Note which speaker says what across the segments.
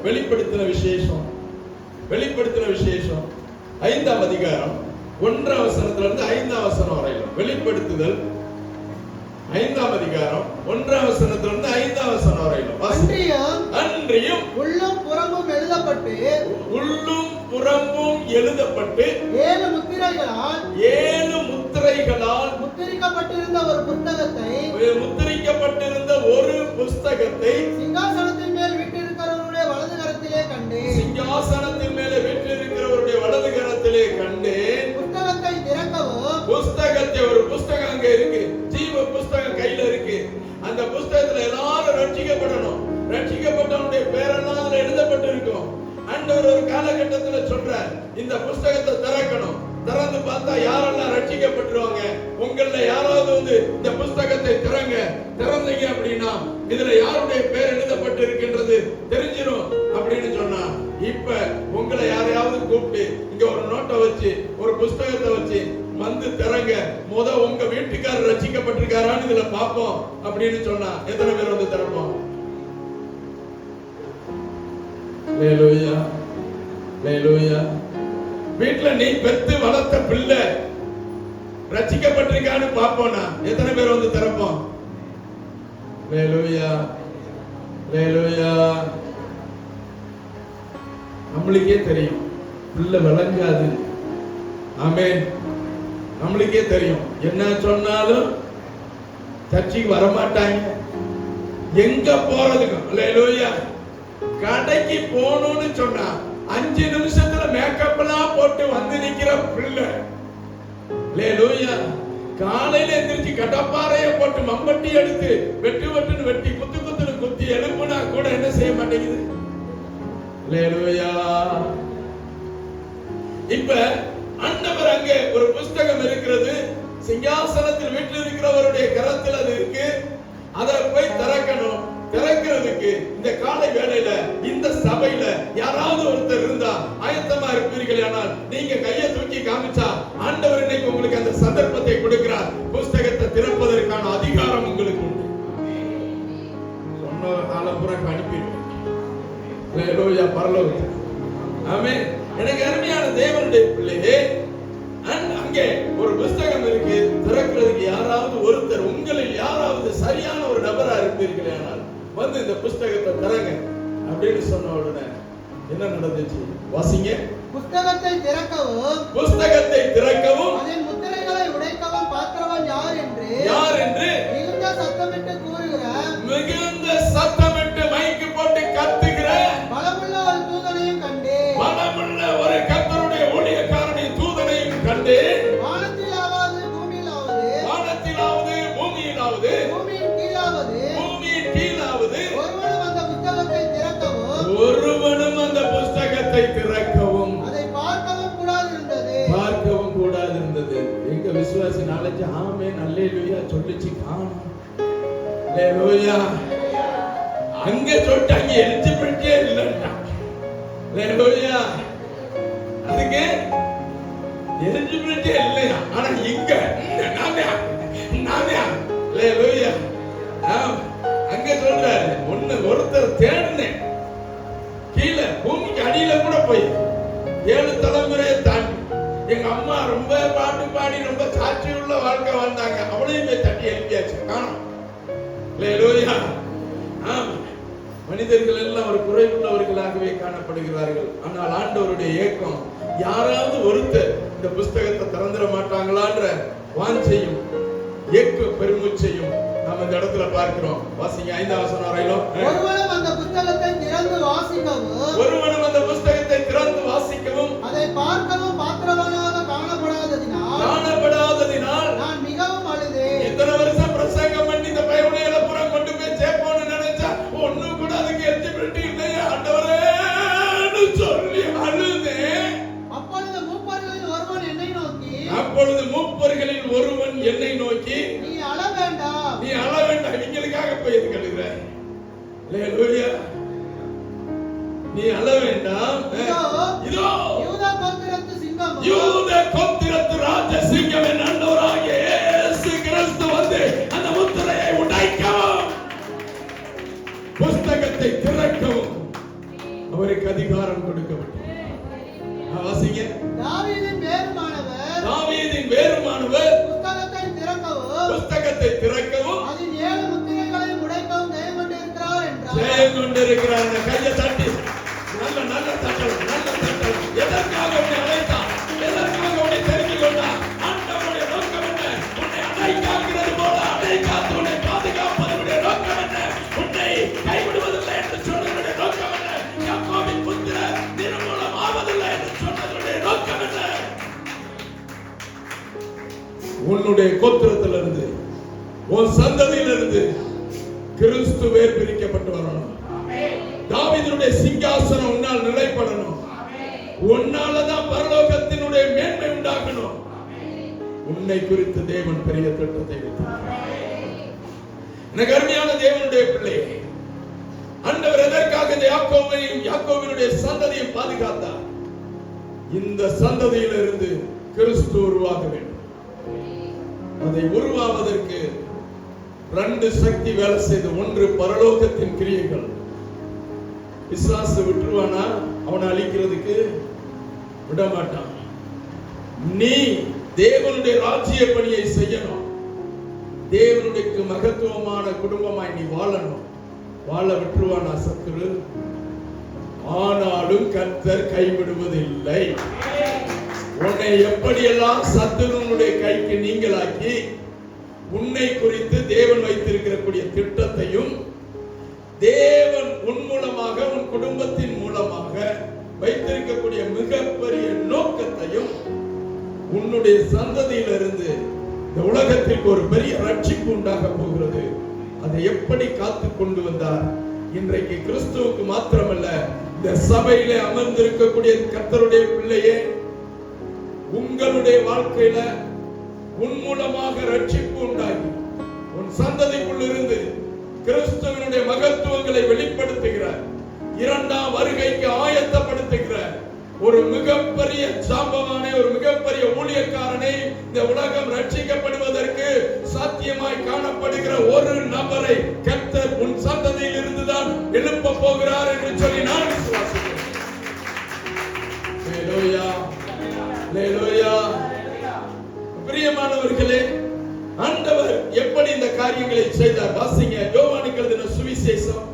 Speaker 1: வெளிப்படுத்தின விசேஷம் 5ஆம் அதிகாரம் 1ஆம் வசனத்துல இருந்து 5ஆம் வசனம் வரையிலும். வெளிப்படுத்துதல் 5ஆம் அதிகாரம் 1ஆம் வசனத்துல இருந்து 5ஆம் வசனம் வரையிலும். அன்றியும் உள்ளும் புறமும் எழுதப்பட்டு 7 முத்திரைகளால் முத்திரிக்கப்பட்டிருந்த ஒரு புஸ்தகத்தை சிங்காசனத்தின் மேல் வீற்றிருக்கிறவருடைய வலது கரத்திலே கண்டேன். புஸ்தகத்தை ஒரு புஸ்தகம் அங்க இருக்கு, ஜீவ புஸ்தகம் கையில இருக்கு. அந்த புஸ்தகத்துல எல்லாரும் ரட்சிக்கப்படணும். ரட்சிக்கப்பட்டவனுடைய பேரெல்லாம் அதுல எழுதப்பட்டு இருக்கும். ஆண்டவர் ஒரு காலகட்டத்துல சொல்றார், இந்த புஸ்தகத்தை திறக்கணும். திறந்து பார்த்தா யாரெல்லாம் ரட்சிக்கப்பட்டுருவாங்க. உங்கள யாராவது வந்து இந்த புஸ்தகத்தை திறந்தீங்க அப்படின்னா இதுல யாருடைய பேர் எழுதப்பட்டு இருக்கின்றது தெரிஞ்சிடும் அப்படின்னு சொன்னா, இப்ப உங்களை யாரையாவது கூப்பிட்டு இங்க ஒரு நோட்டை வச்சு ஒரு புஸ்தகத்தை வச்சு வந்து திறங்க, உங்க வீட்டுக்காரர் ரட்சிக்கப்பட்டிருக்காரான்னு இதுல பாப்போம் அப்படின்னு சொன்னா எத்தனை பேர் வந்து திறப்போம்? ஹல்லேலூயா, ஹல்லேலூயா. வீட்டுல நீ பெத்து வளர்த்த பிள்ளை ரட்சிக்கப்பட்டிருக்கான்னு பாப்போம்னா எத்தனை பேர் வந்து திறப்போம்? ஹல்லேலூயா, ஹல்லேலூயா. நம்மளுக்கே தெரியும் பிள்ளை விளங்காது. ஆமென். நம்மளுக்கே தெரியும் என்ன சொன்னாலும் சர்ச்சைக்கு வரமாட்டாங்க. எங்க போறதுக்கும் ஹல்லேலூயா. கடைக்கு போகணும்னு சொன்னா 5 நிமிஷத்துல மேக்கப் எல்லாம் போட்டு வந்து நிக்கிற பிள்ளை ஹல்லேலூயா. காலையில எந்திரிச்சு கடப்பாறைய போட்டு மம்பட்டி எடுத்து வெட்டுன்னு வெட்டி குத்துன்னு குத்தி எழுப்புனா கூட என்ன செய்ய மாட்டேங்குது. ஹல்லேலூயா. இப்ப ஆண்டவர் அங்கே ஒரு புஸ்தகம் இருக்கிறது, சிங்காசனத்தில் வீட்டில் இருக்கிறவருடைய கரத்தில் அது இருக்கு. அதை போய் திறக்கணும். திறக்கிறதுக்கு இந்த காலை வேளையில இந்த சபையில யாராவது ஒருத்தர் இருந்தா ஆயத்தமா இருப்பீர்கள். ஆனால் நீங்க கையை தூக்கி காமிச்சா ஆண்டவர் இன்னைக்கு உங்களுக்கு அந்த சந்தர்ப்பத்தை கொடுக்கிறார். புஸ்தகத்தை திறப்பதற்கான அதிகாரம் உங்களுக்கு உண்டு. சொன்ன ஆலப்புறம் அனுப்பிடுவேன். ஹல்லேலூயா, பரலோகத்தில். ஆமென். எனக்கு அருமையான தேவனுடைய பிள்ளையே, அங்கே ஒரு புஸ்தகம் இருக்கு. திறக்கிறதுக்கு யாராவது ஒருத்தர், உங்களில் யாராவது சரியான ஒரு நபரா இருப்பீர்களே ஆனால் வந்து இந்த புஸ்தகத்தை திறங்க அப்படின்னு சொன்ன உடனே என்ன நடந்துச்சு? வாசிங்க.
Speaker 2: புஸ்தகத்தை திறக்கவும்
Speaker 1: அதன்
Speaker 2: முத்திரைகளை உடைக்கவும் பாத்திரவன் யார் என்று மிகுந்த சத்தமிட்டு மைக்கு போட்டு கத்துகிற பலமுள்ள ஒரு தூதனையும் கண்டேன்.
Speaker 1: பலமுள்ள ஒரு கர்த்தருடைய ஊழியக்காரனின் தூதனையும் கண்டேன்.
Speaker 2: வானத்திலாவது பூமியிலாவது
Speaker 1: பூமியின் கீழாவது
Speaker 2: ஒருவனும்
Speaker 1: அந்த புஸ்தகத்தை திறக்கவும்
Speaker 2: அதை பார்க்கவும் கூடாது இருந்தது.
Speaker 1: எங்க விசுவாசி நாளைக்கு ஆமென் அல்லேலூயா சொல்லிச்சு காணும். அல்லேலூயா. அங்க சொல்லிட்டாங்க எலிஜிபிலிட்டியே இல்லைன்றாங்க. அல்லேலூயா. அதுக்கு எலிஜிபிலிட்டியே இல்லையா? ஆனா இங்க நானே அல்லேலூயா. அங்க சொல்றாரு, ஒருத்தர் தேடினேன் கீழே பூமிக்கு அடியில கூட போய் 7 தலைமுறையை தாண்டி. எங்க அம்மா ரொம்ப பாட்டு பாடி ரொம்ப சாட்சி உள்ள வாழ்க்கை வாழ்ந்தாங்க. அவளையும் போய் தட்டி எழுப்பியாச்சு, காணும். ஹல்லேலூயா. மனிதர்கள் எல்லாம் ஒரு குறைவுள்ளவர்களாகவே காணப்படுகிறார்கள். ஆனால் ஆண்டவருடைய ஏக்கம், யாராவது ஒருத்தர் இந்த புஸ்தகத்தை திறந்துட மாட்டாங்களான்ற வாஞ்சையும் ஏக்கம் பெருமூச்சையும் நாம் இந்த இடத்துல பார்க்கிறோம். வாசிங்க 5ஆம் வசனம் வரையிலும்.
Speaker 2: ஒருவனும் அந்த புஸ்தகத்தை திறந்து வாசிக்கவும்
Speaker 1: அதை பார்க்கவும்
Speaker 2: பாத்திரவானாக
Speaker 1: காணப்படாததினால்
Speaker 2: நான் மிகவும் அழுதேன்.
Speaker 1: இத்தனை வருஷம் பிரசங்கம் பண்ணி இந்த பையனுடைய புறம் கொண்டு போய் சேர்ப்போம்னு நினைச்சா ஒண்ணும் கூட அதுக்கு எலிஜிபிலிட்டி இல்லையே ஆண்டவரேன்னு சொல்லி அழுதேன்.
Speaker 2: அப்பொழுது மூப்பர்களில் ஒருவன்
Speaker 1: என்னை நோக்கி
Speaker 2: நீ அழ வேண்டாம்,
Speaker 1: நீங்களுக்காக போய் எதுக்கு அழுகிற? ஹல்லேலூயா. நீ அழ வேண்டாம். இதோ
Speaker 2: யூதா கோத்திரத்து சிங்கம்,
Speaker 1: யூத கோத்திரத்து ராஜ சிங்கம் என் ஆண்டவராகிய இயேசு கிறிஸ்து வந்து அந்த முத்திரையை உடைக்கவும் புஸ்தகத்தை திறக்கவும் அவருக்கு அதிகாரம் கொடுக்கப்பட்டது. வாசிங்க.
Speaker 2: தாவீதின்
Speaker 1: வேறுமானவர்
Speaker 2: புத்தகத்தை திறக்கவும்
Speaker 1: அதில்
Speaker 2: 7 முத்திரைகளை உடைக்கவும்
Speaker 1: ஜெயம் கொண்டிருக்கிறார். கையை தட்டி நல்ல தட்டல். எதற்காக உன்னை அழைத்தார்? எதற்காக உன்னை தெரிந்து கொண்டார்? ஆண்டவருடைய நோக்கம் என்ன? உன்னை அழைக்காகிறது போல அழைக்காது உன்னை பாதுகாப்பதனுடைய நோக்கம் என்ன? உன்னை கைவிடுவதில்லை என்று சொன்னதனுடைய நோக்கம் என்ன? யாக்கோபின் புத்திரர் நிர்மூலம் ஆவதில்லை என்று சொன்னதனுடைய நோக்கம் என்ன? உன்னுடைய கோத்திரத்திலிருந்து, உன் சந்ததியிலிருந்து கிறிஸ்து வேர் பிரிக்கப்பட்டு வரணும். தாவீதுடைய சிங்காசனம் உன்னால் நிலைப்படணும். உன்னாலதான் பரலோகத்தினுடைய மேன்மை உண்டாகணும். உன்னை குறித்து தேவன் பெரிய திட்டத்தை வைத்தார். எனக்கு அருமையான தேவனுடைய பிள்ளை, ஆண்டவர் எதற்காக இந்த யாக்கோபினுடைய சந்ததியை பாதுகாத்தார்? இந்த சந்ததியிலிருந்து கிறிஸ்து உருவாக வேண்டும். அதை உருவாவதற்கு 2 சக்தி வேலை செய்து. ஒன்று பரலோகத்தின் கிரியைகள். பிசாசு விட்டுருவானா? அவனை அழிக்கிறதுக்கு விட மாட்டான். நீ தேவனுடைய ராஜ்ய பணியை செய்யணும். தேவனுடைய மகத்துவமான குடும்பமாய் நீ வாழணும். வாழ விட்டுருவானா சத்துரு? ஆனாலும் கர்த்தர் கைவிடுவதில்லை. உன்னை எப்படியெல்லாம் சத்துருனுடைய கைக்கு நீங்களாக்கி உன்னை குறித்து தேவன் வைத்திருக்கக்கூடிய திட்டத்தையும், தேவன் உன் மூலமாக உன் குடும்பத்தின் மூலமாக வைத்திருக்கக்கூடிய மிகப்பெரிய நோக்கத்தையும், உன்னுடைய சந்ததியிலிருந்து இந்த உலகத்திற்கு ஒரு பெரிய ரட்சிப்பு உண்டாக போகிறது. அதை எப்படி காத்து கொண்டு வந்தார்? இன்றைக்கு கிறிஸ்துவுக்கு மாத்திரமல்ல, இந்த சபையிலே அமர்ந்திருக்கக்கூடிய கர்த்தருடைய பிள்ளையே, உங்களுடைய வாழ்க்கையில உன் மூலமாக ரட்சிப்பு உண்டாகி உன் சந்ததிக்குள் இருந்து கிறிஸ்துவினுடைய மகத்துவங்களை வெளிப்படுத்துகிறார். 2ஆம் வருகைக்கு ஆயத்தப்படுத்துகிறார். ஒரு மிகப்பெரிய சாம்பவானை, ஒரு மிகப்பெரிய ஊழியக்காரனை இந்த உலகம் ரட்சிக்கப்படுவதற்கு சாத்தியமாய் காணப்படுகிற ஒரு நபரை கர்த்தர் உன் சந்ததியில் இருந்துதான் எழுப்ப போகிறார் என்று சொல்லி நான் விசுவாசிக்கிறேன். ஹல்லேலூயா, ஹல்லேலூயா. பிரியமானவர்களே, ஆண்டவர் எப்படி இந்த காரியங்களை செய்தார்? வாசிங்க. யோவானுக்கு எழுதின சுவிசேஷம்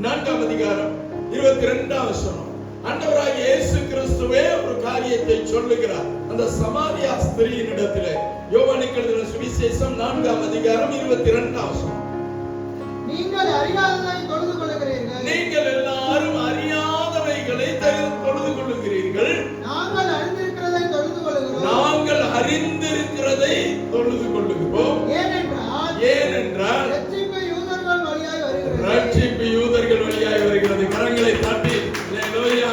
Speaker 1: 4ஆம் அதிகாரம் 22ஆம் வசனம். ஆண்டவராகிய இயேசு கிறிஸ்துவே ஒரு காரியத்தை சொல்லுகிறார் அந்த சமாரியா ஸ்திரீயின் இடத்திலே. யோவானுக்கு எழுதின சுவிசேஷம் 4ஆம் அதிகாரம் 22ஆம் வசனம்.
Speaker 2: நீங்கள் அறியாததை தொழுது கொள்ளுகிறீர்கள்.
Speaker 1: நீங்கள் எல்லாரும் அறியாதவைகளை தொழுது கொள்ளுகிறீர்கள்.
Speaker 2: நாங்கள் அறிந்திருக்கிறதை தொழுது கொள்ளுகிறோம்.
Speaker 1: நாங்கள் அறிந்திருக்கிறதை தொழுது கொள்ளுகிறோம். ஏனென்றால்
Speaker 2: ரட்சிப்பு யூதர்கள் வழியாய் வருகிறது.
Speaker 1: ரட்சிப்பு யூதர்கள் வழியாய் வருகிறது. கரங்களை தட்டி ஹல்லேலூயா.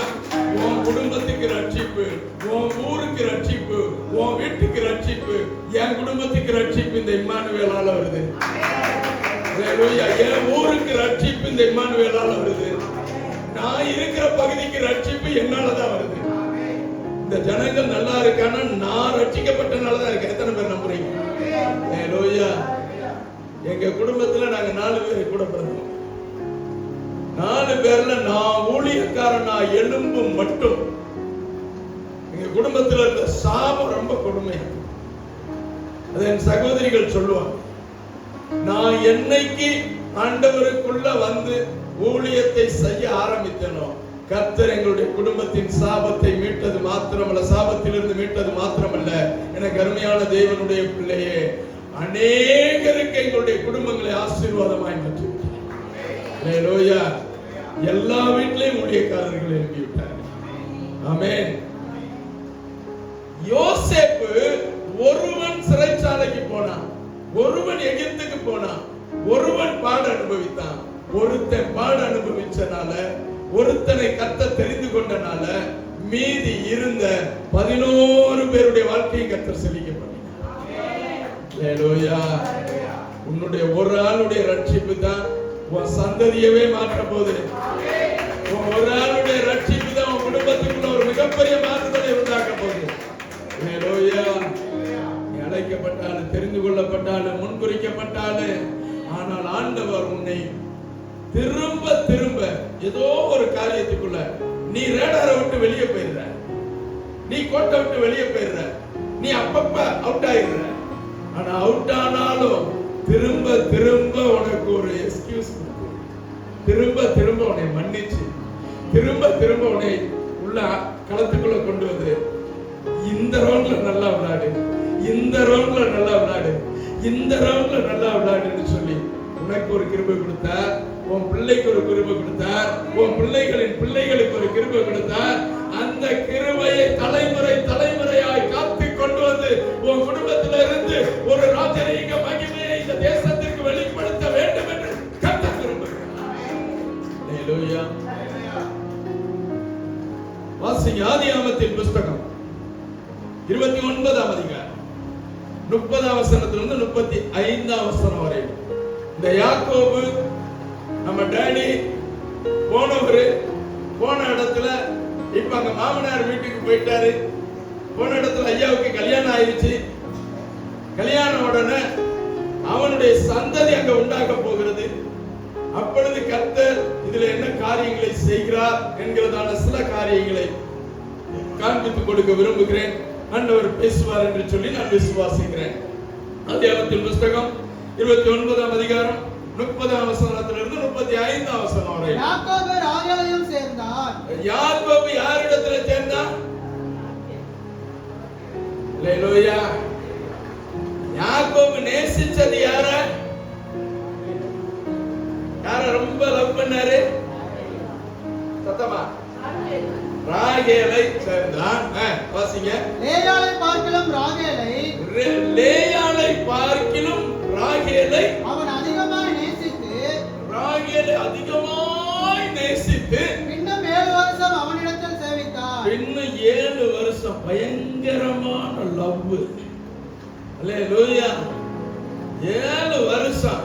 Speaker 1: உன் குடும்பத்துக்கு ரட்சிப்பு, உன் ஊருக்கு ரட்சிப்பு, உன் வீட்டுக்கு ரட்சிப்பு, என் குடும்பத்துக்கு ரட்சிப்பு இந்த இம்மானுவேலால வருது. ஹல்லேலூயா. என் ஊருக்கு ரட்சிப்பு இந்த இம்மானுவேலால வருது. நான் இருக்கிற பகுதிக்கு ரட்சிப்பு என்னாலதான் வருது. இந்த ஜனங்கள் நல்லா இருக்கானா நான் ரட்சிக்கப்பட்டனால தான் இருக்கேன். எத்தனை பேர் நம்புறீங்க? ஹல்லேலூயா. எங்க குடும்பத்துல நாங்க 4 பேர் கூட பிறந்தோம். 4 பேர்ல நான் ஊழியக்காரனா எலும்பு மட்டும். எங்க குடும்பத்துல இருந்த சாபம் ரொம்ப கொடுமையா. அது என் சகோதரிகள் சொல்லுவாங்க. நான் என்னைக்கு ஆண்டவருக்குள்ள வந்து ஊழியத்தை செய்ய ஆரம்பித்தனோ, கர்த்தர் எங்களுடைய குடும்பத்தின் சாபத்தை மீட்டது மாத்திரமல்ல, சாபத்திலிருந்து மீட்டது மாத்திரமல்ல, எனக்கு அருமையான தேவனுடைய பிள்ளையே, அநேகருக்கு எங்களுடைய குடும்பங்களை ஆசீர்வாதமாய் மாற்றிவிட்டார். ஹல்லேலூயா. எல்லா வீட்டிலையும் ஊழியக்காரர்கள் எழுப்பி விட்டார். ஆமென். யோசேப்பு ஒருவன் சிறைச்சாலைக்கு போனான், ஒருவன் எகிப்துக்கு போனான், ஒருவன் பாடு அனுபவித்தான். ஒருத்தன் பாடு அனுபவிச்சனால, ஒருத்தனை கர்த்தர் தெரிந்து கொண்டனால, மீதி இருந்த 11 பேருடைய வாழ்க்கையை கர்த்தர் செழிக்கப்பட்டார். ஹல்லேலூயா. உன்னுடைய ஒரு ஆளுடைய ரட்சிப்பு தான் உன் சந்ததியவே மாற்ற போகுது. ஒரு ஆளுடைய ரட்சிப்பு தான் உன் குடும்பத்துக்குள்ள ஒரு மிகப்பெரிய மாறுதலை உண்டாக்க போகுது. ஹல்லேலூயா. நீ அழைக்கப்பட்டாலும், தெரிந்து கொள்ளப்பட்டாலும், முன்குறிக்கப்பட்டாலும், ஆனால் ஆண்டவர் உன்னை திரும்ப திரும்ப ஏதோ ஒரு காரியத்துக்குள்ள நீ ரேடாரை விட்டு வெளியே போயிடுற, நீ கோட்டை விட்டு வெளியே போயிடுற, நீ அப்பப்ப அவுட் ஆயிடுற. ஆனா அவுட் ஆனாலும் திரும்ப திரும்ப உனக்கு ஒரு எக்ஸ்கியூஸ் கொடுக்கும், திரும்ப திரும்ப உன்னை மன்னிச்சு, திரும்ப திரும்ப உன்னை உள்ள களத்துக்குள்ள கொண்டு வந்து இந்த ரவுண்ட்ல நல்லா விளையாடு, இந்த ரவுண்ட்ல நல்லா விளையாடு, இந்த ரவுண்ட்ல நல்லா விளையாடுன்னு சொல்லி உனக்கு ஒரு கிருபை கொடுத்தார், உன் பிள்ளைக்கு ஒரு கிருபை கொடுத்தார், உன் பிள்ளைகளின் பிள்ளைகளுக்கு ஒரு கிருபை கொடுத்தார். அந்த கிருபையை தலைமுறை தலைமுறையாய் காத்து கொண்டு வந்து உன் குடும்பத்தில இருந்து ஒரு ராஜரீக மகிமையை இந்த தேசத்திற்கு வெளிப்படுத்த வேண்டும் என்று கர்த்தர் விரும்புகிறார். ஹல்லேலூயா. வாசிங்க ஆதியாகமத்தின் புஸ்தகம் 29ஆம் அதிகாரம் 30ஆம் வசனத்திலிருந்து 35ஆம் வசனம் வரை. இந்த யாக்கோபு நம்ம டேடி போன இடத்துல இப்ப அங்க மாமனார் வீட்டுக்கு போயிட்டாரு. போன இடத்துல ஐயாவுக்கு கல்யாணம் ஆயிடுச்சு. கல்யாணம் உடனே அவனுடைய சந்ததி அங்க உண்டாக போகிறது. அப்பொழுது கர்த்தர் இதுல என்ன காரியங்களை செய்கிறார் என்கிறதான சில காரியங்களை காண்பித்துக் கொடுக்க விரும்புகிறேன். ஆண்டவர் பேசுவார் என்று சொல்லி நான் விசுவாசிக்கிறேன். ஆதியாகமத்தின் புஸ்தகம் 29ஆம் அதிகாரம் 30ஆம் வசனத்திலிருந்து 35ஆம் வசனம் வரை.
Speaker 2: யாக்கோபு ராகேலையும் சேர்ந்தான்.
Speaker 1: யாக்கோபு யாரிடத்துல சேர்ந்தான்? ஹல்லேலூயா. யாக்கோபு நேசிச்சது யார? யார ரொம்ப லவ் பண்ணாரு? சத்தமா ராகேலை சேர்ந்தான். வாசிங்க.
Speaker 2: லேயாளை பார்க்கிலும் ராகேலை அவன் அதிகமாய் நேசித்து இன்னும் 7 வருஷம் அவனிடத்தில் சேவித்தான்.
Speaker 1: இன்னும் 7 வருஷம் பயங்கரமான லவ். ஹல்லேலூயா. 7 வருஷம்,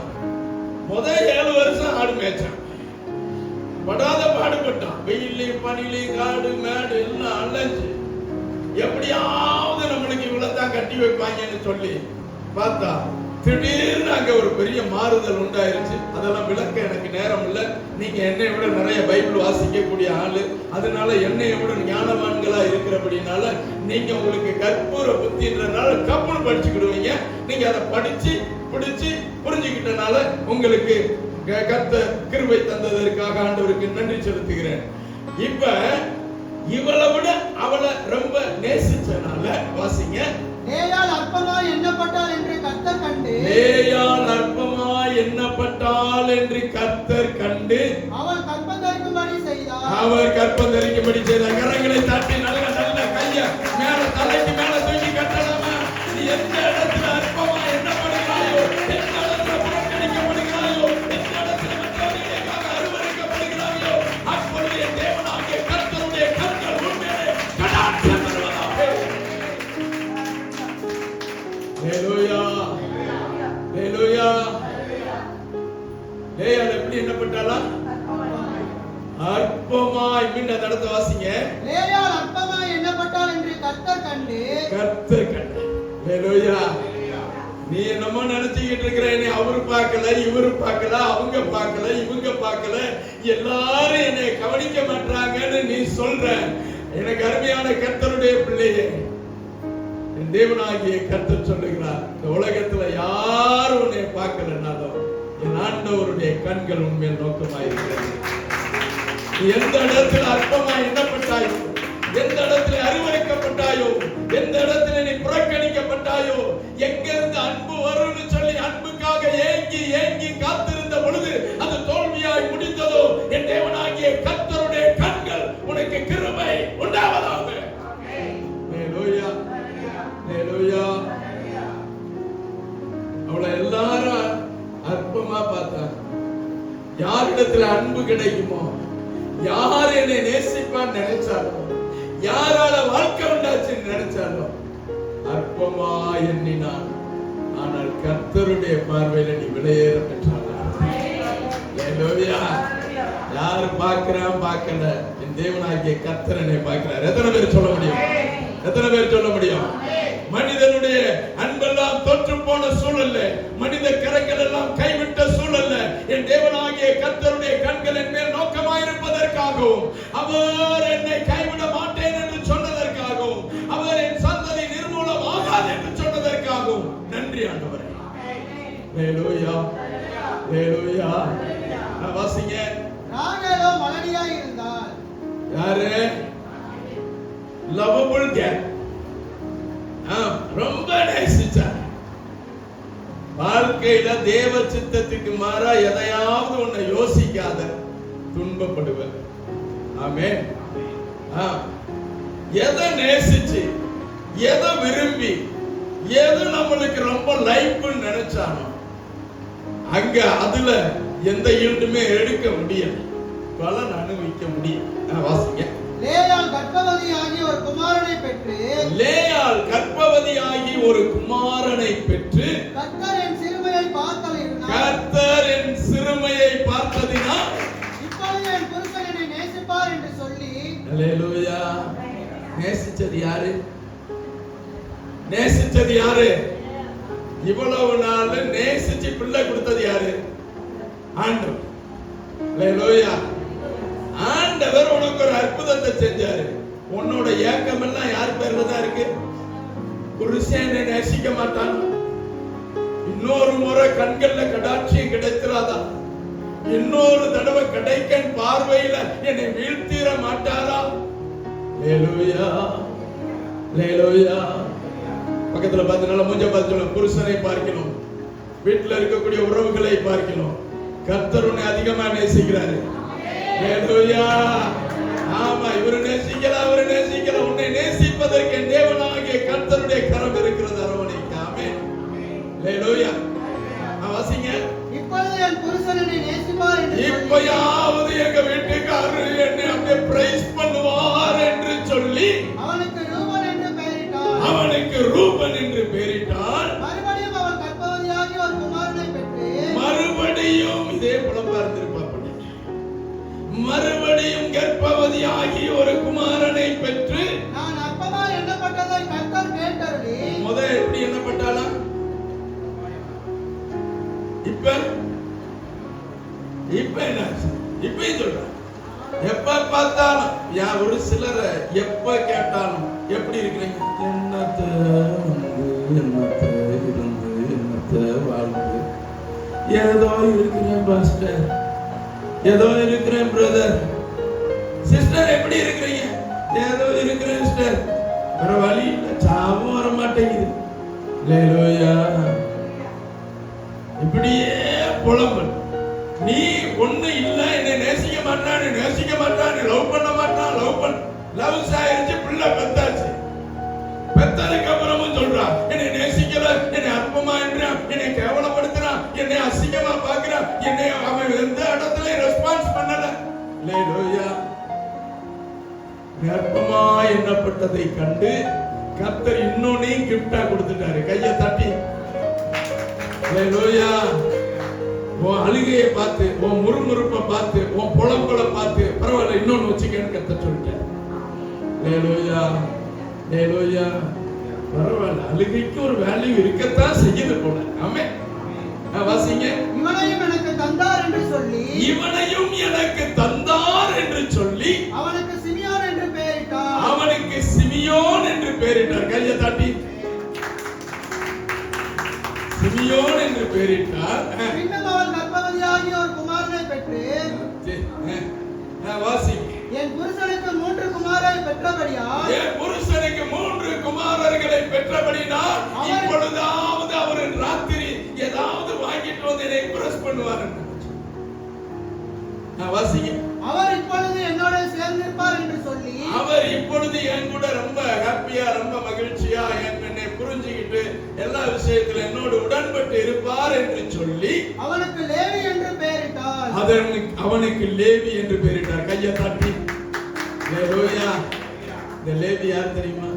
Speaker 1: முதல் 7 வருஷம் ஆடு மேய்ச்சான், படாத பாடுபட்டான். வெயிலையும் பனிலையும் காடு மேடு எல்லாம் அலைஞ்சு எப்படியாவது நம்மளுக்கு இவ்வளவுதான் கட்டி வைப்பாங்கன்னு சொல்லி பார்த்தா திடீர்னு அங்க ஒரு பெரிய மாறுதல் உண்டாயிருச்சு. அதெல்லாம் விளக்க எனக்கு நேரம் இல்லை. நீங்க என்னை விட நிறைய பைபிள் வாசிக்க கூடிய ஆளு, அதனால என்னைய விட ஞானவான்களா இருக்கிறபடினால நீங்க உங்களுக்கு கற்பூர புத்தின்றனால கப்பல் படிச்சுக்கிடுவீங்க. நீங்க அதை படிச்சு பிடிச்சு புரிஞ்சுக்கிட்டனால உங்களுக்கு கர்த்தர் கிருபை தந்ததற்காக ஆண்டவருக்கு நன்றி செலுத்துகிறேன். இப்ப இவளை விட அவளை ரொம்ப நேசிச்சனால வாசிங்க.
Speaker 2: லேயாள் அற்பமாய் எண்ணப்பட்டாள் என்று கர்த்தர் கண்டு,
Speaker 1: லேயாள் அற்பமாய் எண்ணப்பட்டாள் என்று கர்த்தர் கண்டு
Speaker 2: அவள் கர்ப்பம் தரிக்கும்படி செய்தார்.
Speaker 1: அவர் கர்ப்பம் தரிக்கும்படி செய்தார். கரங்களை தட்டி நல்ல நல்ல கைய மேல தலைக்கு மேல தூக்கி கட்டலாமா? நீ எந்த இடத்துல அற்பமாய் எண்ணப்படுகிறாயோ, எந்த இடத்துல புறக்கணிக்கப்படுகிறாயோ, எந்த இடத்துல மற்றவர்களுக்காக அருவருக்கப்படுகிறாயோ, அப்பொழுது தேவனாகிய கர்த்தருடைய கண்கள் உன்மேலே கடாட்சம் பெறுவதாக. ஹல்லேலூயா. ஹல்லேலூயா. லேயாள் எப்படி எண்ணப்பட்டாளா? அற்பமாய். மீண்டும் அந்த இடத்தை வாசிங்க.
Speaker 2: லேயாள் அற்பமாய் எண்ணப்பட்டாள் என்று கர்த்தர் கண்டு.
Speaker 1: ஹல்லேலூயா. நீ என்னமோ நினைச்சுக்கிட்டு இருக்கிற, என்னை அவரு பார்க்கல, இவரு பார்க்கல, அவங்க பார்க்கல, இவங்க பார்க்கல, எல்லாரும் என்னை கவனிக்க மாட்டாங்கன்னு நீ சொல்ற. எனக்கு அருமையான கர்த்தருடைய பிள்ளையே, என் தேவனாகிய கர்த்தர் சொல்லுகிறார், இந்த உலகத்துல யாரும் உன்னை பார்க்கலன்னாலும் என் ஆண்டவருடைய கண்கள் உண்மையில் நோக்கமாயிருக்கிறது. எந்த இடத்துல அற்பமாய் எண்ணப்பட்டாயோ, எந்த இடத்துல அறிவறுக்கப்பட்டாயோ, எந்த இடத்துல நீ புறக்கணிக்கப்பட்டாயோ, எங்கிருந்து அன்பு வரும்னு சொல்லி அன்புக்காக ஏங்கி ஏங்கி காத்திருந்த பொழுது அது தோல்வியாய் முடிந்ததோ, என் தேவனாகிய கர்த்தருடைய கண்கள் உனக்கு கிருபை உண்டாவதாக. ஹல்லேலூயா. ஹல்லேலூயா. அவளை எல்லாரும் அற்பமா பார்த்தாங்க. யாரிடத்துல அன்பு கிடைக்குமோ, யார் என்னை நேசிப்பான்னு நினைச்சாலும், யாரால வாழ்க்கை உண்டாச்சுன்னு நினைச்சாலும் அற்பமா எண்ணினான். ஆனால் கர்த்தருடைய பார்வையில நீ விலையேற பெற்றாள். யாரு பார்க்கிறான் பார்க்கல, என் தேவனாகிய கர்த்தர் என்னை பார்க்கிறார். எத்தனை பேர் சொல்ல முடியும்? எத்தனை பேர் சொல்ல முடியும்? மனிதனுடைய அன்பெல்லாம் தோற்று போன சூழல்ல, மனித கரங்கள் எல்லாம் கைவிட்ட சூழல்ல, என் தேவனாகிய கர்த்தருடைய கண்கள் என் மேல் நோக்கமாயிருப்பதற்காக சொன்னதற்காகவும், அவர் என்னை கைவிட மாட்டேன் என்று சொன்னதற்காகவும், அவர் என் சந்ததி நிர்மூலமாகாது என்று சொன்னதற்காகவும் நன்றி ஆண்டவரே. ஹalleluya, ஹalleluya. வாசிங்க.
Speaker 2: ராகேலோ மலடியாய் இருந்தாள்.
Speaker 1: யாரு? Lovable girl. ரொம்ப நேசிச்சார். வாழ்க்கையில தேவ சித்தத்துக்கு மாறா எதையாவது ஒண்ணு யோசிக்காத துன்பப்படுவர். ஆமென். எதை நேசிச்சு, எதை விரும்பி, எது நம்மளுக்கு ரொம்ப லைஃப்னு நினைச்சானோ அங்க அதுல எந்த ஈல்டுமே எடுக்க முடியல, பலன் அனுபவிக்க முடியும். வாசிங்க.
Speaker 2: லேயாள் கர்ப்பவதியாகி ஒரு குமாரனை பெற்று,
Speaker 1: லேயாள் கர்ப்பவதியாகி ஒரு குமாரனை பெற்று,
Speaker 2: கர்த்தர் என் சிறுமையை பார்த்ததினால்,
Speaker 1: கர்த்தர் என் சிறுமையை பார்த்ததினால்
Speaker 2: இப்பொழுது என் புருஷன் என்னை நேசிப்பார் என்று சொல்லி.
Speaker 1: ஹalleluya. நேசிச்சது யாரு? நேசிச்சது யாரு? இவ்வளவு நாள் நேசிச்சு பிள்ளை கொடுத்தது யாரு? ஆண்டவர். ஹalleluya. ஆண்டவர் உனக்கு ஒரு அற்புதத்தை செஞ்சாரு. உன்னோட ஏக்கம் எல்லாம் யார் பேர்ல தான் இருக்கு? புருஷன் என்னை நேசிக்க மாட்டான், இன்னொரு முறை கண்கள்ல கடாட்சியம் கிடைத்திராதா, இன்னொரு தடவை கிடைக்கன் பார்வையில என்னை வீழ்த்திர மாட்டாரா? ஹalleluya, ஹalleluya. பக்கத்துல பார்த்து நல்ல மூஞ்ச பார்த்து சொல்லுங்க, புருஷனை பார்க்கணும், வீட்டுல இருக்கக்கூடிய உறவுகளை பார்க்கணும். கர்த்தர் உன்னை அதிகமா நேசிக்கிறாரு. ஹalleluya. ஆமா, இவரு நேசிக்கல, அவரு நேசிக்கல, உன்னை நேசிப்பதற்கு தேவனாகிய கர்த்தருடைய கரம் இருக்கிறது அரவணைக்கு. ஆமென். ஹalleluya. வாசிங்க.
Speaker 2: இப்பொழுது என் புருஷன் என்னை நேசிப்பார் என்று சொல்லி.
Speaker 1: இப்பயாவது எங்க வீட்டுக்காரர் என்னை அப்படியே பிரைஸ் பண்ணுவார் என்று சொல்லி
Speaker 2: அவனுக்கு ரூபன் என்று பெயரிட்டாள்.
Speaker 1: அவனுக்கு ரூபன் என்று பெயரிட்டாள்.
Speaker 2: மறுபடியும் அவள் கர்ப்பவதியாகி ஒரு குமாரனை பெற்று,
Speaker 1: மறுபடியும் இதே புலம்பா இருந்திருப்பா. மறுபடியும் கர்ப்பவதியாகி ஒரு குமாரனை பெற்று,
Speaker 2: நான் அப்பமா எண்ணப்பட்டதை கர்த்தர் கேட்டருளி.
Speaker 1: முதல் எப்படி எண்ணப்பட்டாளா? இப்ப என்ன? இப்பயும் சொல்ற, எப்ப பார்த்தாலும் ஒரு சிலரை எப்ப கேட்டாலும் எப்படி இருக்கிறீங்க, என்னத்த வந்து என்னத்த இருந்து என்னத்த வாழ்ந்து, ஏதோ இருக்கிறேன் பாஸ்டர், ஏதோ இருக்கிறேன் பிரதர். சிஸ்டர் எப்படி இருக்கிறீங்க? ஏதோ இருக்கிறேன் சிஸ்டர், வர வழி இல்லை, சாவும் வர மாட்டேங்குது. ஹalleluya. இப்படியே புலம்பல். நீ ஒண்ணு இல்ல, என்னை நேசிக்க மாட்டான், நேசிக்க மாட்டான், லவ் பண்ண மாட்டான், லவ் ஆயிருச்சு, பிள்ளை பெத்தாச்சு. பெத்ததுக்கு அப்புறமும் சொல்றான், என்னை நேசிக்கல, என்னை அற்பமா என்றான், என்னை கேவலப்படுத்துறான், என்னை அசிங்கமா பாக்குறான், என்னை அவன் எந்த இடத்துல ரெஸ்பான்ஸ் பண்ணல. ஹalleluya. அற்பமா எண்ணப்பட்டதை கண்டு கர்த்தர் இன்னொன்னையும் கிஃப்டா கொடுத்துட்டாரு. கையை தட்டி ஹalleluya. உன் அழுகையை பார்த்து, உன் முறுமுறுப்பை பார்த்து, உன் புலம்பலை பார்த்து, பரவாயில்ல இன்னொன்னு வச்சுக்கன்னு கர்த்தர் சொல்லிட்டார். ஹalleluya, ஹalleluya. பரவாயில்ல, அழுகைக்கு ஒரு வேல்யூ இருக்கத்தான் செய்யுது போல. ஆமென். வாசிங்க.
Speaker 2: இவனையும் எனக்கு தந்தார் என்று சொல்லி,
Speaker 1: இவனையும் எனக்கு தந்தார் என்று சொல்லி
Speaker 2: அவனுக்கு சிமியோன் என்று பெயரிட்டார்.
Speaker 1: அவனுக்கு சிமியோன் என்று பெயரிட்டார். கையை தட்டி சிமியோன் என்று பெயரிட்டார்.
Speaker 2: பின்னும் அவள் கர்ப்பவதியாகி ஒரு குமாரனை பெற்று,
Speaker 1: வாசிங்க.
Speaker 2: என் புருஷனுக்கு 3 குமாரரை பெற்றபடியால்,
Speaker 1: என் புருஷனுக்கு 3 குமாரர்களை பெற்றபடியால் இப்பொழுதாவது அவர் ராத்திரி ஏதாவது வாங்கிட்டு வந்து என்னை இம்ப்ரெஸ் பண்ணுவார். வாசிங்க.
Speaker 2: அவர் இப்பொழுது என்னோட சேர்ந்திருப்பார் என்று சொல்லி,
Speaker 1: அவர் இப்பொழுது என் கூட ரொம்ப ஹாப்பியா, ரொம்ப மகிழ்ச்சியா என்னை புரிஞ்சுக்கிட்டு எல்லா விஷயத்துல என்னோடு உடன்பட்டு இருப்பார் என்று சொல்லி
Speaker 2: அவனுக்கு லேவி என்று பெயரிட்டார்.
Speaker 1: அவனுக்கு லேவி என்று பெயரிட்டார். கையை தட்டி ஹalleluya. இந்த லேவி யார் தெரியுமா?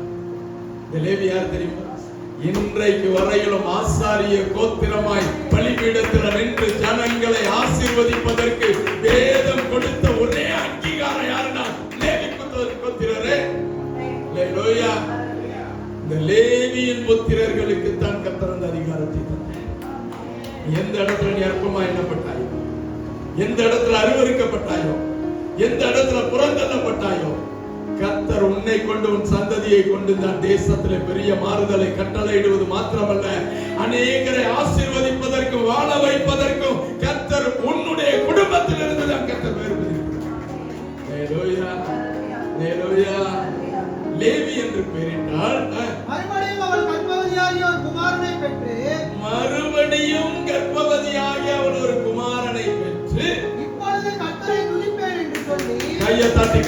Speaker 1: இந்த லேவி யார் தெரியுமா? இன்றைக்கு வரையிலும் ஆசாரிய கோத்திரமாய் பலிபீடத்தில் நின்று ஜனங்களை ஆசீர்வதிப்பதற்கு வேதம் கொடுத்த ஒரே அங்கீகாரம் யாருன்னா லேவி கோத்திரரே. ஹalleluya. இந்த லேவியின் புத்திரர்களுக்கு தான் கர்த்தர் அந்த அதிகாரத்தை தந்தார். எந்த இடத்துல நீ அற்பமா எண்ணப்பட்டாயோ, எந்த இடத்துல அருவருக்கப்பட்டாயோ, எந்த இடத்துல புறந்தள்ளப்பட்டாயோ, கர்த்தர் உன்னை கொண்டு உன் சந்ததியை கொண்டு தான் தேசத்திலே பெரிய மாறுதலை கட்டளையிடுவது மாத்திரமல்ல, அநேகரை ஆசீர்வதிப்பதற்கும் வாழ வைப்பதற்கும் கர்த்தர் உன்னுடைய குடும்பத்தில் இருந்து தான் கர்த்தர் லேவி என்று பெயரிட்டால் மறுபடியும் கர்ப்பவதியாகி அவள் ஒரு குமாரனை பெற்று கையை தட்டி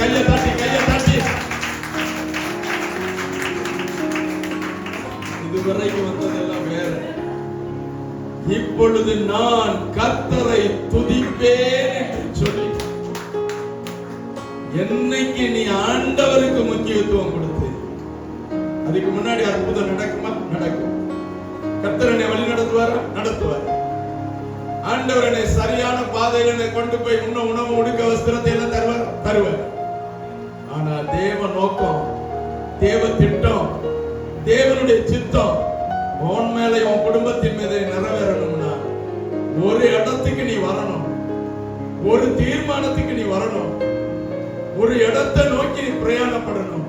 Speaker 1: இதுவரைக்கும் வந்ததெல்லாம் வேற. இப்பொழுது நான் கர்த்தரை துதிப்பேன் என்று சொல்லி, என்னைக்கு நீ ஆண்டவருக்கு முக்கியத்துவம் கொடுத்து, அதுக்கு முன்னாடி அற்புதம் நடக்குமா? நடக்கும். கர்த்தர் என்னை வழி நடத்துவார். ஆண்டவர் என்னை சரியான பாதையில கொண்டு போய் உணவு உடுக்க வஸ்திரத்தை எல்லாம் தருவார். ஆனா தேவ நோக்கம், தேவ திட்டம், தேவனுடைய சித்தம் உன் மேல உன் குடும்பத்தின் மீது நிறைவேறணும்னா ஒரு இடத்துக்கு நீ வரணும், ஒரு தீர்மானத்துக்கு நீ வரணும், ஒரு இடத்தை நோக்கி நீ பிரயாணப்படணும்.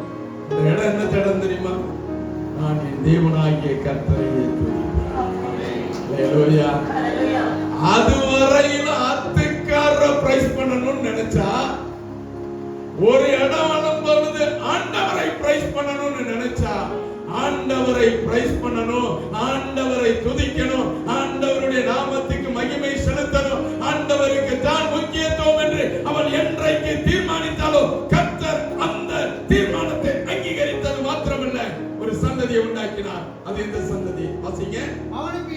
Speaker 1: இந்த இடம் என்ன இடம் தெரியுமா? நான் என் தேவனாகிய கர்த்தரை அதுவரையில அத்துக்கார பிரைஸ் பண்ணணும்னு நினைச்சா, ஒரு இடம் வரும் பொழுது ஆண்டவரை பிரைஸ் பண்ணணும்னு நினைச்சா, ஆண்டவரை பிரைஸ் பண்ணணும், ஆண்டவரை துதிக்கணும், ஆண்டவருடைய நாமத்துக்கு மகிமை செலுத்தணும், ஆண்டவருக்கு தான் முக்கியத்துவம் என்று அவன் என்றைக்கு தீர்மானித்தாலோ கர்த்தர் அந்த தீர்மானத்தை அங்கீகரித்தது மாத்திரமல்ல, ஒரு சந்ததியை உண்டாக்கினார். அது எந்த சந்ததி? வாசிங்க. அவனுக்கு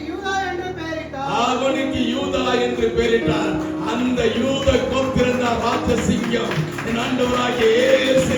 Speaker 1: யூதா என்று பெயரிட்டார். அந்த யூத கோத்திரம் தான் ராஜசிங்கம். என் ஆண்டவராகிய இயேசு